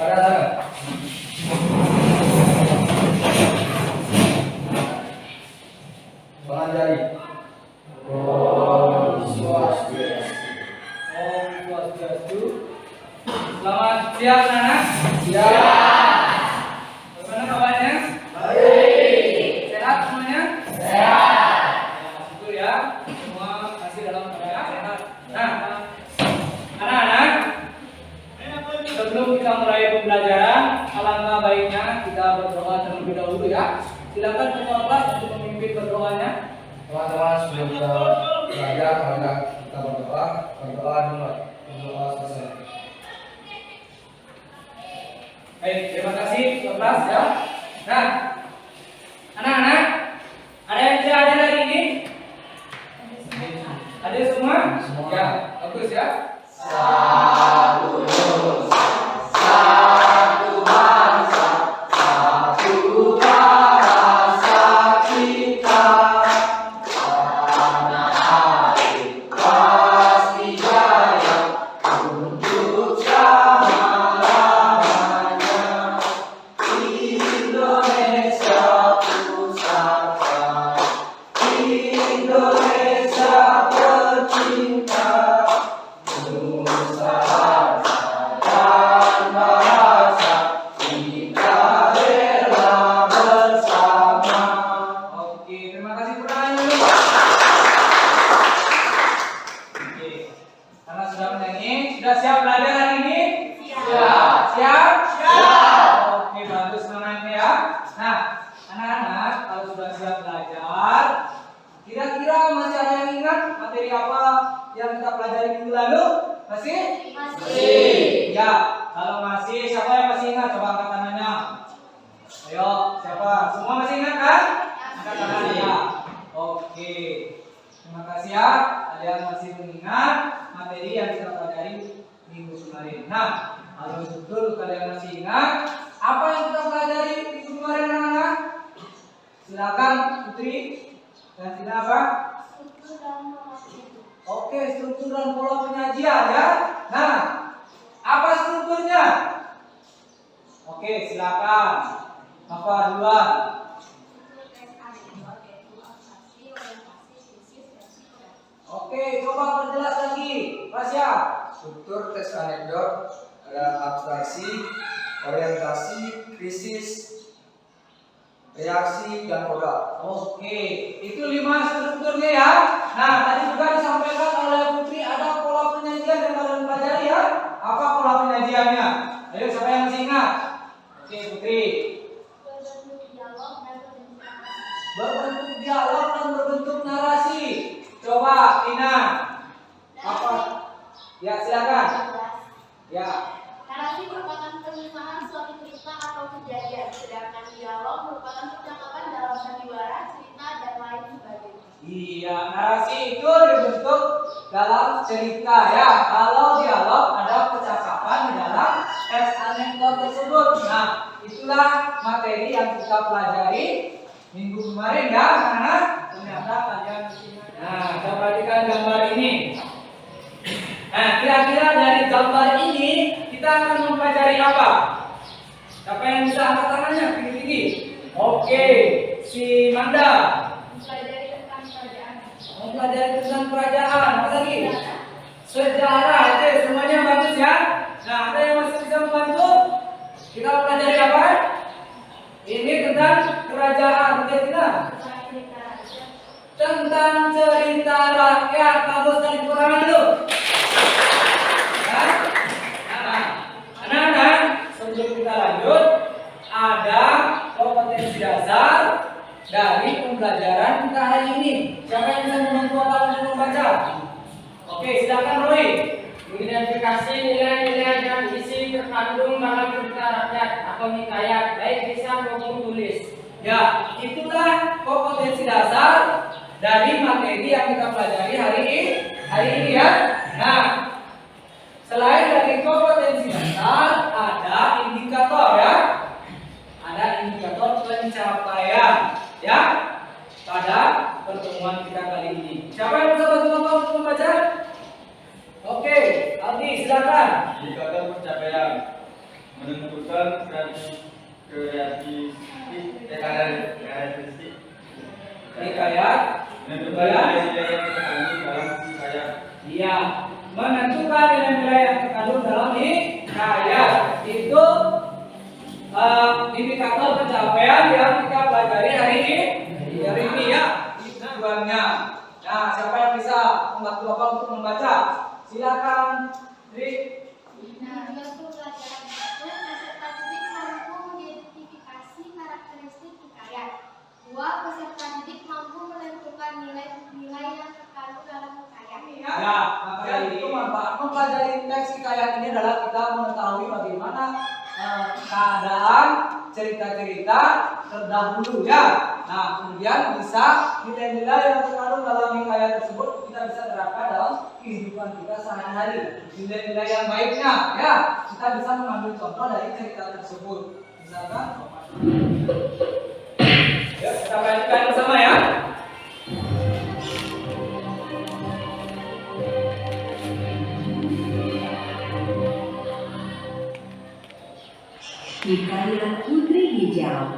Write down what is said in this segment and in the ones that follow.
Ada. Bahan jari. Om Swastiastu. Om Swastiastu. Selamat siang anak. Siang. Bagaimana kabarnya? Baik. Sehat semuanya? Sehat. Syukur ya. Semua masih dalam keadaan sehat. Nah, anak-anak, sebelum kita mulai pembelajaran, alangkah baiknya kita berdoa terlebih dahulu ya. Silakan ketua kelas untuk memimpin berdoanya. Teman-teman, sebelum kita belajar, marilah kita berdoa dulu. Berdoa selesai. Baik, terima kasih ketua kelas ya. Nah, anak-anak, ada yang tidak hadir hari ini? Ada semua? Semua. Ya, bagus ya. Satu bangsa, satu bahasa kita, tanah air pasti jaya untuk selama-lamanya. Indonesia pusaka, Indonesia tercinta, Nusa dan bahasa kita rela bersama. Oke, terima kasih pertanyaannya. Oke, karena sudah menyanyi, sudah siap belajar hari ini? Siap. Siap? Siap. Oke, bagus semangatnya ya. Nah, anak-anak, kalau sudah siap belajar, kira-kira masih ada yang ingat materi apa yang kita pelajari minggu lalu? Masih? Masih. Ya, kalau masih, siapa yang masih ingat? Coba angkat tangannya. Ayo, siapa? Semua masih ingat kan? Angkat tangannya. Oke. Terima kasih ya. Ada yang masih mengingat materi yang kita pelajari minggu kemarin. Nah, kalau betul kalian masih ingat apa yang kita pelajari minggu kemarin, anak-anak? Silakan Putri. Dan tidak apa? Oke, struktur dan pola penyajian ya. Nah, apa strukturnya? Oke, silakan. Apa duluan? Oke, coba perjelas lagi, Rasya. Struktur tes anekdot ada abstraksi, orientasi, krisis, reaksi, dan modal. Oke, itu 5 strukturnya ya. Nah, tadi juga disampaikan oleh Putri ada pola penyajian yang kalian pelajari ya. Apa pola penyajiannya? Ayo, siapa yang masih ingat? Oke, Putri. Berbentuk dialog dan berbentuk narasi. Coba, Ina. Apa? Ya, silakan. Ya. Narasi merupakan penyerahan suatu cerita atau kejadian, sedangkan dialog merupakan percakapan dalam sandiwara, cerita, dan lain sebagainya. Iya, narasi itu dibentuk dalam cerita ya. Kalau dialog ada percakapan di dalam teks anekdot tersebut. Nah, itulah materi yang kita pelajari minggu kemarin ya, anak-anak. Ternyata kalian nah, kita perhatikan gambar ini. Nah, kira-kira dari gambar ini kita akan mempelajari apa? Siapa yang bisa angkat tangannya tinggi-tinggi? Oke, si Manda. Mempelajari tentang kerajaan. Mempelajari tentang kerajaan. Apa lagi? Sejarah. Oke, semuanya bagus ya. Nah, ada yang masih bisa membantu? Kita pelajari apa? Ini tentang kerajaan. Oke, tidak? Tentang cerita rakyat. Bagus, dari kurangan dulu. Anak-anak, sebelum kita lanjut, ada kompetensi dasar dari pembelajaran kita hari ini. Siapa yang bisa membantu apa untuk membaca? Oke, silakan Roy. Mengidentifikasi nilai-nilai dan isi terkandung dalam cerita rakyat atau hikayat, baik lisan maupun tulis. Ya, itulah kompetensi dasar dari materi yang kita pelajari hari ini ya. Nah, selain dari kompetensi dasar, ada indikator ya. Ada indikator pencapaian ya pada pertemuan kita kali ini. Siapa yang bisa bantu Bapak untuk membaca? Oke, Aldi silakan. Indikator pencapaian. menentukan karakteristik Hikayat. menentukan nilai-nilai yang terkandung dalam hikayat. Iya, menentukan nilai-nilai yang terkandung dalam hikayat itu indikator pencapaian yang kita pelajari hari ini ya. Tujuannya. Nah, siapa yang bisa membantu Bapak untuk membaca? Silakan, Tri. Nah, untuk pelajaran itu, peserta didik mampu mengidentifikasi karakteristik hikayat. 2. Peserta didik mampu menentukan nilai-nilai yang terkandung dalam hikayat. Ya, maka itu manfaat mempelajari teks hikayat ini adalah kita mengetahui bagaimana keadaan cerita-cerita terdahulu ya. Nah, kemudian bisa nilai-nilai yang terkandung dalam hikayat tersebut kita bisa terapkan dalam kehidupan kita sehari-hari. Nilai-nilai yang baiknya ya, kita bisa mengambil contoh dari cerita tersebut. Misalkan ya, kita perhatikan bersama ya. Hikayat Putri Hijau.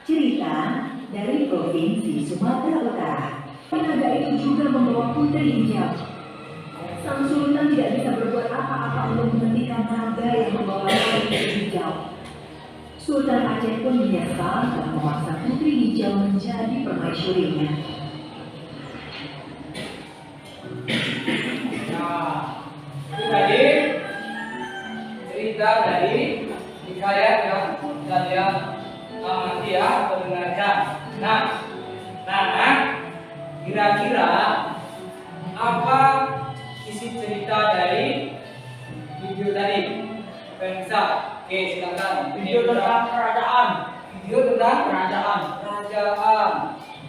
Cerita dari Provinsi Sumatera Utara. Naga itu juga membawa Putri Hijau. Sang Sultan tidak bisa berbuat apa-apa untuk menghentikan naga yang membawa Putri Hijau. Sultan Aceh pun menyesal dan memaksa Putri Hijau menjadi permaisurinya. Nah, itu tadi cerita dari hikayat yang kalian amati ya, mendengarkan. Nah, kira-kira apa isi cerita dari video tadi? Pensa, oke silakan. Video tentang kerajaan.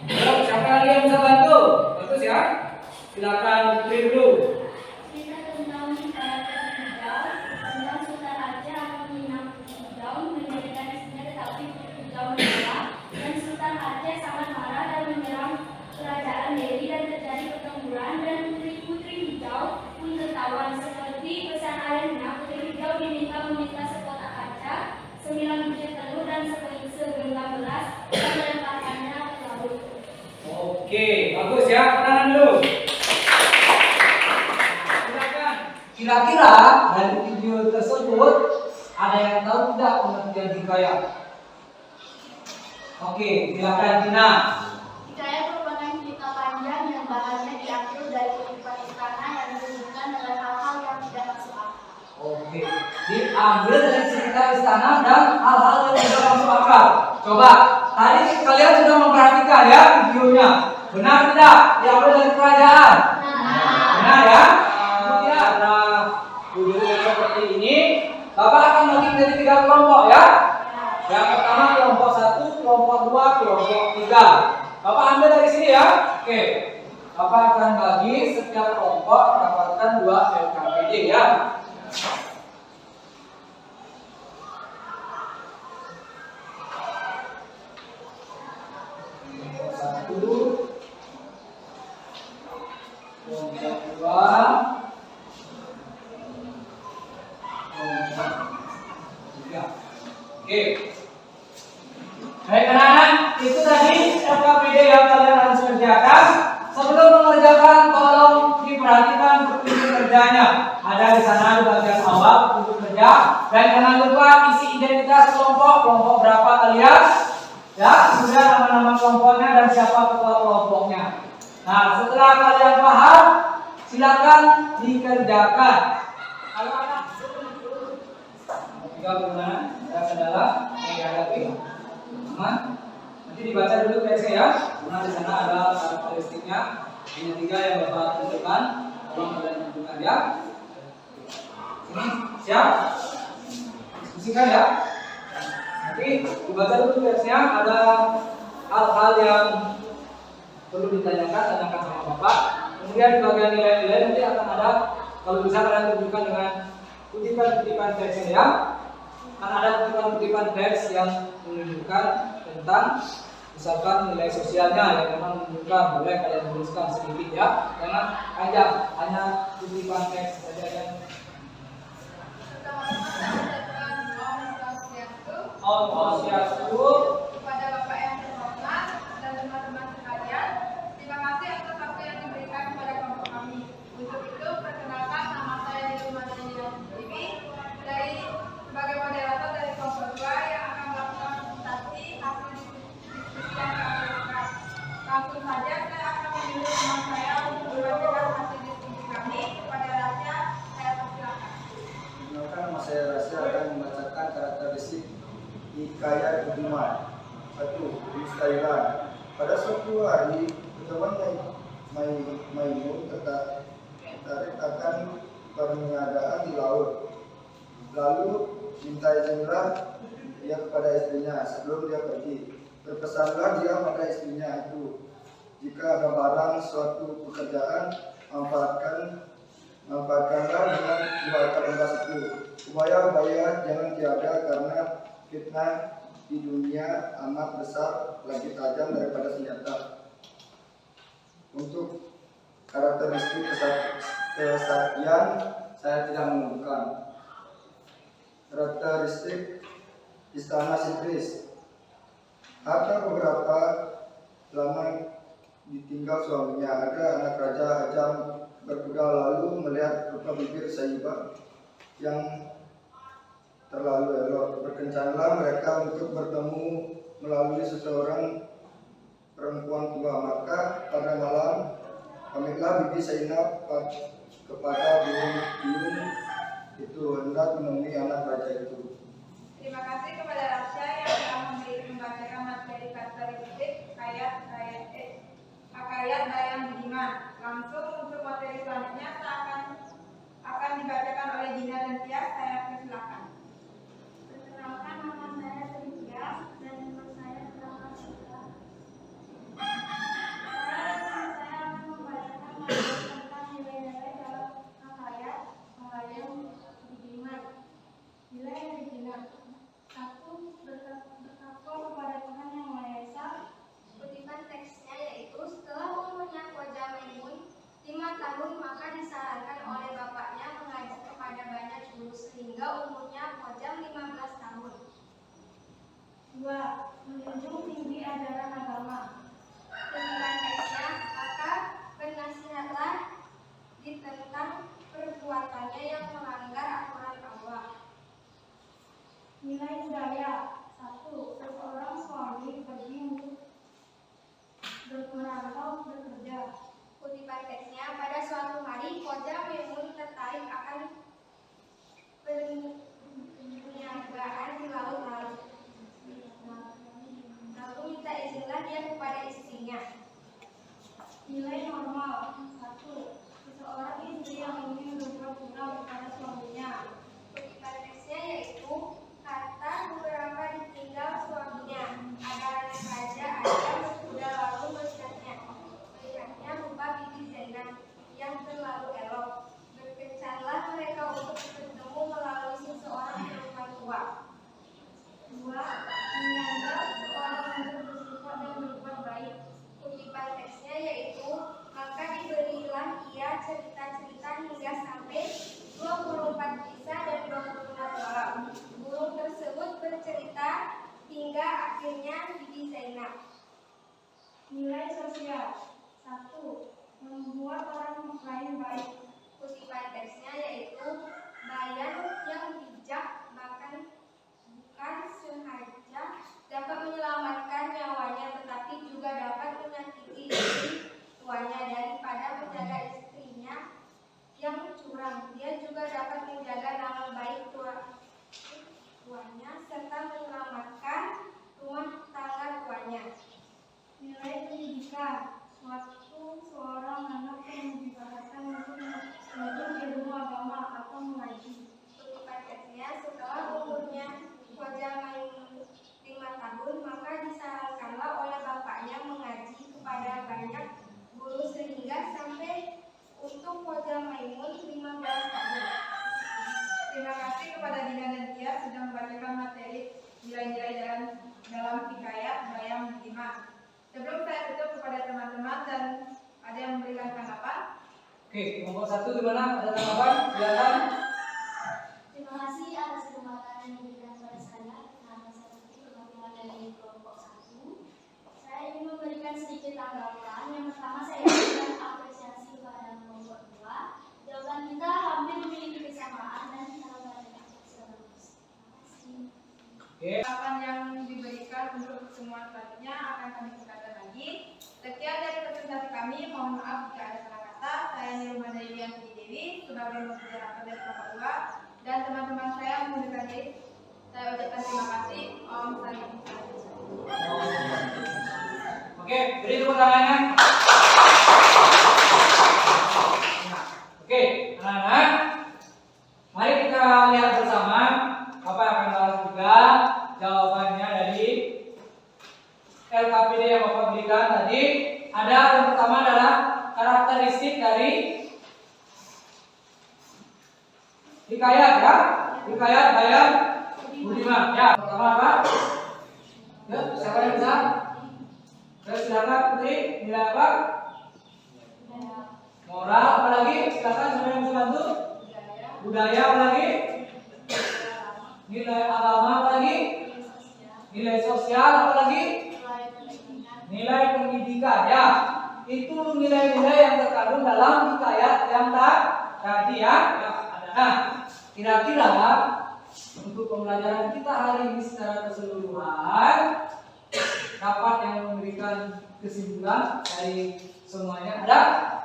Kalau siapa yang bisa bantu? Bagus ya. Silakan Putri dulu. Cerita tentang hikayat Putri Hijau, tentang Sultan Aceh akan menginap Putri Hijau, menjadikan istrinya tetapi Putri Hijau menolak, dan Sultan Aceh sangat marah dan menyerang kerajaan Delhi dan terjadi pertempuran dan Putri Hijau pun tertawan. Seperti pesan ayahnya, Putri Hijau diminta meminta sekotak kaca, 9 biji telur dan segenggam beras dan melemparkannya ke laut. Oke, bagus ya. Tangan dulu. Silakan. Kira-kira dari video tersebut ada yang tahu tidak pengertian hikayat? Oke, silakan Tina. Hikayat merupakan cerita panjang yang bahannya diambil dari kehidupan istana yang dihubungkan dengan hal-hal yang tidak masuk akal. Oke, diambil dari cerita istana dan hal-hal yang tidak masuk akal. Coba, tadi kalian sudah memperhatikan ya videonya. Benar tidak? Diambil dari kerajaan. Benar ya? Kemudian ada video seperti ini. Bapak akan bagi menjadi 3 kelompok ya. Yang pertama kelompok 1, kelompok 2, kelompok 3. Bapak ambil dari sini ya. Oke. Bapak akan bagi setiap kelompok mendapatkan 2 LKPD ya. Kelompok 1, kelompok 2, kelompok 3. Oke. Baik anak-anak, itu tadi LKPD yang kalian harus kerjakan. Sebelum mengerjakan, tolong diperhatikan petunjuk kerjanya. Ada di sana di bagian awal petunjuk kerja. Dan jangan lupa isi identitas kelompok berapa kalian. Ya, kemudian nama-nama kelompoknya dan siapa ketua kelompoknya. Nah, setelah kalian paham, silakan dikerjakan. Anak-anak, tiga bagaimana? Saya adalah menghadapi aman. Nanti dibaca dulu teksnya ya. Karena di sana ada karakteristiknya. Ini 3 yang Bapak tentukan. Tolong kalian tentukan ya. Ini siap? Diskusikan ya. Nanti dibaca dulu teksnya. Ada hal-hal yang perlu tanyakan sama Bapak. Kemudian di bagian nilai-nilai nanti akan ada, kalau bisa kalian tunjukkan dengan kutipan-kutipan teksnya ya. Kan ada kutipan-kutipan teks yang menunjukkan tentang misalkan nilai sosialnya yang memang menunjukkan, boleh kalian tuliskan sedikit ya, jangan panjang, hanya kutipan teks saja yang Om Swastiastu. Kepada Bapak yang terhormat dan teman-teman sekalian, terima kasih atas waktu yang diberikan kepada kelompok kami. Untuk itu, perkenalkan nama saya Dilma Dewi dari sebagai moderator dari kelompok 2 yang akan melakukan presentasi hasil diskusi yang kami lakukan. Langsung saja saya akan memilih teman saya untuk membacakan hasil diskusi kami kepada Rasya. Saya persilakan. Perkenalkan, nama saya Rasya akan membacakan karakteristik Hikayat Budiman. 1. Mustailan. Pada suatu hari, teman Maimun tertarik akan perniagaan di laut. Lalu minta izinlah dia kepada istrinya sebelum dia pergi. Berpesanlah dia pada istrinya itu, jika ada barang suatu pekerjaan, manfaatkanlah dengan dua tugas itu. Upaya jangan tiada, karena fitnah di dunia amat besar, lebih tajam daripada senjata. Untuk karakteristik kesaksian saya tidak menemukan. Karakteristik istana Sitris. Ada beberapa lama ditinggal suaminya. Ada anak raja Hajam berkuda lalu melihat rupa bibir Saibah yang terlalu elok. Berkencanlah mereka untuk bertemu melalui seseorang perempuan tua. Maka pada malam pamitlah Bibi Zainab kepada burung itu hendak menemui anak raja itu. Terima kasih kepada Rasya yang telah membacakan materi karakteristik Hikayat Bayam Budiman. Langsung untuk materi selanjutnya akan dibacakan oleh Dina dan Tias. Saya persilakan. Perkenalkan, nama saya Tias dan teman saya Rahmat Sita. Saya akan membacakan materi tentang nilai-nilai dalam Hikayat Bayam Budiman. Nilai yang dibilang: 1. Bertakwa kepada Tuhan Yang Maha Esa. Kutipan teksnya yaitu, setelah umurnya Khoja Maimun 5 tahun, maka disarankan oleh bapaknya mengaji kepada banyak guru sehingga umurnya Khoja 15 tahun. 2. Menjunjung tinggi ajaran agama. Kutipan teksnya, maka bernasihatlah tentang perbuatannya yang melanggar aturan Allah. Nilai budaya. 1. Seseorang suami pergi untuk merantau bekerja. Kutipan teksnya, pada suatu hari Khoja Maimun tertarik akan perniagaan di laut. Lalu minta izinlah dia kepada istrinya. Nilai normal. 1. Seseorang istri yang ingin berpura-pura kepada suaminya. Kutipan teksnya yaitu, kata beberapa ditinggal suaminya. Ada anak raja Hajam berkuda lalu melihatnya rupa Bibi Zainab yang terlalu elok. Berkencanlah mereka untuk bertemu melalui seseorang perempuan tua. 2. Menyandang seorang untuk bersifat dan berbuat baik. Kutipan teksnya yaitu, maka diberilah ia cerita-cerita hingga sampai 24 kisah dan 24 malam. Burung tersebut bercerita hingga akhirnya Bibi Zainab. Nilai sosial. 1. Membuat orang lain baik. Kutipan teksnya yaitu, Bayan yang bijak bahkan bukan sengaja dapat menyelamatkan nyawanya, tetapi juga dapat menyakiti istri tuanya daripada menjaga istrinya yang curang. Dia juga dapat menjaga nama baik tuanya serta menyelamatkan rumah tangga tuanya. Nilai pendidikan. Suatu seorang anak yang dibahaskan untuk ilmu agama atau mengaji. Kutipan teksnya, setelah umurnya Khoja Maimun 5 tahun, maka disarankanlah oleh bapaknya mengaji kepada banyak guru sehingga sampai untuk Khoja Maimun 15 tahun. Terima kasih kepada Dina dan Tia sudah membacakan materi nilai-nilai dalam Hikayat Bayam Budiman. Sebelum saya tutup kepada teman-teman dan ada yang memberikan tanggapan. Oke, kelompok 1 gimana? Ada tanggapan? Silakan. Terima kasih atas kesempatan yang diberikan kepada saya. Nama saya Oke. Tahapan yang diberikan untuk pertemuan selanjutnya akan kami tingkatkan lagi. Sekian dari presentasi kami. Mohon maaf jika ada salah kata. Saya Nirmala Daylian Dewi sebagai Menteri Rakyat dari Papua dan teman-teman saya mengundurkan diri. Saya ucapkan terima kasih. Om Santi. Oke, beri tepuk tangannya. Nah, oke, anak-anak, mari kita lihat bersama. Bapak akan bahas juga jawabannya dari LKPD yang Bapak berikan tadi. Ada yang pertama adalah karakteristik dari hikayat ya. Hikayat Bayam Budiman. Ya, pertama apa? Ya, siapa yang bisa? Ya, silakan Putri. Nilai apa? Moral. Apa lagi? Silakan siapa yang bisa bantu? Budaya. Apa lagi? Nilai agama. Apa lagi? Nilai sosial. Apa lagi? Nilai pendidikan. Ya, itu nilai-nilai yang terkandung dalam hikayat yang tadi ya. Nah, kira-kira untuk pembelajaran kita hari ini secara keseluruhan dapat yang memberikan kesimpulan dari semuanya ada?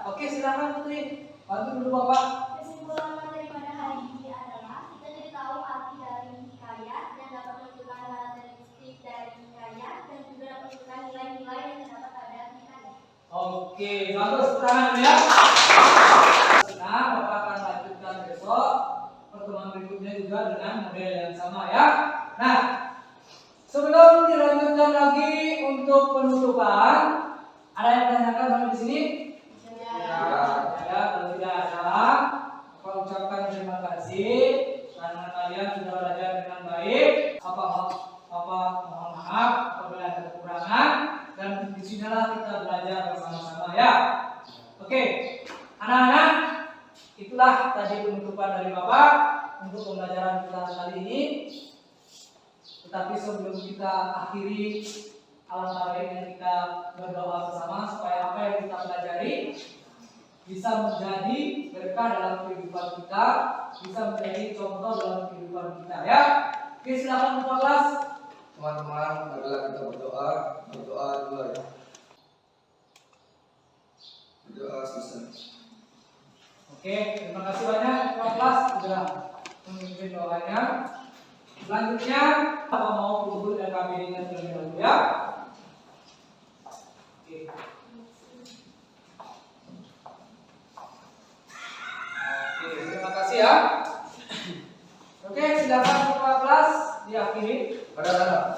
Oke, silakan Putri, bantu dulu Bapak. Kesimpulan daripada hari ini adalah kita jadi tahu arti dari hikayat dan dapat menentukan karakteristik dari hikayat dan juga dapat menentukan nilai-nilai yang terdapat pada hikayat. Oke, bagus, tangan ya. Nah, Bapak akan lanjutkan besok pertemuan berikutnya juga dengan model yang sama ya. Nah, sebelum dilanjutkan lagi untuk penutupan, ada yang menanyakan sampai di sini? Ya, kalau tidak ada, Bapak ucapkan terima kasih karena kalian sudah belajar dengan baik. Mohon maaf apabila ada kekurangan dan disinilah kita belajar bersama-sama ya. Oke, anak-anak, itulah tadi penutupan dari Bapak untuk pembelajaran kita kali ini. Tetapi sebelum kita akhiri, alangkah baiknya kita berdoa bersama supaya apa yang kita pelajari bisa menjadi berkah dalam kehidupan kita, bisa menjadi contoh dalam kehidupan kita ya. Oke, silakan ketua kelas. Teman-teman, marilah kita berdoa dulu ya. Berdoa selesai. Oke, terima kasih banyak ketua kelas sudah memimpin doanya. Selanjutnya, Bapak mau kubur LKPD-nya terlebih dahulu ya. Oke. Oke, terima kasih ya. Oke, silakan ketua kelas diakhiri. Pada